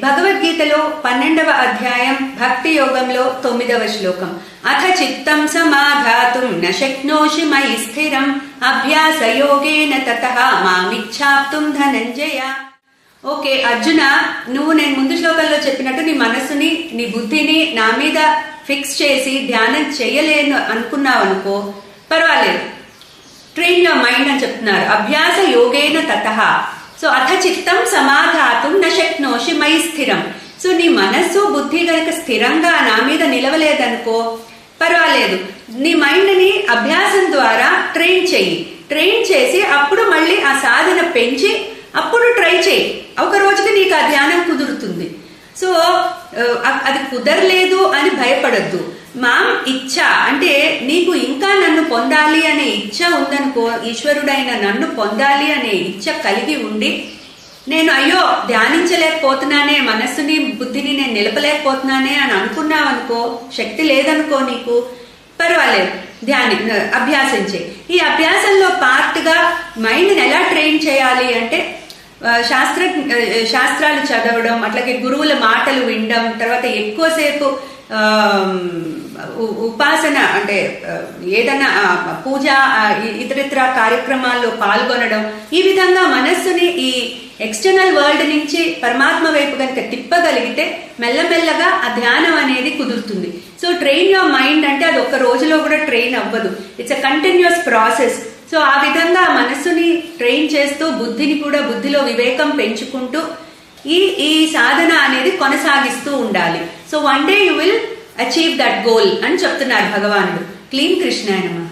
భగవద్గీతలో 12వ అధ్యాయం భక్తి యోగంలో 9వ శ్లోకం. అథ చిత్తం సమాధాతుం న శక్నోషి మయి స్థిరం అభ్యాస యోగేన తతః మామిచ్ఛాప్తుం ధనంజయ. ఓకే అర్జున, నువ్వు నేను ముందు శ్లోకంలో చెప్పినట్టు నీ మనస్సుని నీ బుద్ధిని నా మీద ఫిక్స్ చేసి ధ్యానం చేయలేను అనుకున్నావు అనుకో, పర్వాలేదు, ట్రైన్ యువర్ మైండ్ అని చెప్తున్నారు. అభ్యాస యోగేన తతః. సో అథ చిత్తం సమాధాతుం న శక్నోషి మయి స్థిరం. సో నీ మనస్సు బుద్ధి గనక స్థిరంగా నా మీద నిలవలేదనుకో, పర్వాలేదు, నీ మైండ్ ని అభ్యాసం ద్వారా ట్రైన్ చెయ్యి. ట్రైన్ చేసి అప్పుడు మళ్ళీ ఆ సాధన పెంచి అప్పుడు ట్రై చేయి. ఒక రోజుకి నీకు ఆ ధ్యానం కుదురుతుంది. సో అది కుదరలేదు అని భయపడద్దు. మాం ఇచ్చ అంటే నీకు ఇంకా నన్ను పొందాలి అనే ఇచ్చ ఉందనుకో, ఈశ్వరుడైన నన్ను పొందాలి అనే ఇచ్చ కలిగి ఉండి నేను అయ్యో ధ్యానించలేకపోతున్నానే, మనస్సుని బుద్ధిని నేను నిలపలేకపోతున్నానే అని అనుకున్నావు అనుకో, శక్తి లేదనుకో నీకు, పర్వాలేదు, అభ్యాసించే. ఈ అభ్యాసంలో పార్ట్ గా మైండ్ని ఎలా ట్రైన్ చేయాలి అంటే శాస్త్రాలు చదవడం, అట్లాగే గురువుల మాటలు వినడం, తర్వాత ఎక్కువసేపు ఉపాసన అంటే ఏదైనా పూజ ఇతరితర కార్యక్రమాల్లో పాల్గొనడం. ఈ విధంగా మనస్సుని ఈ ఎక్స్టర్నల్ వరల్డ్ నుంచి పరమాత్మ వైపు కనుక తిప్పగలిగితే మెల్లమెల్లగా ఆ ధ్యానం అనేది కుదురుతుంది. సో ట్రైన్ యువర్ మైండ్ అంటే అది ఒక్క రోజులో కూడా ట్రైన్ అవ్వదు, it's a continuous process. So ఆ విధంగా మనస్సుని ట్రైన్ చేస్తూ బుద్ధిలో వివేకం పెంచుకుంటూ ఈ సాధన అనేది కొనసాగిస్తూ ఉండాలి. So one day you will achieve that goal అని చెప్తున్నారు భగవానుడు. క్లీన్ కృష్ణాయ నమః.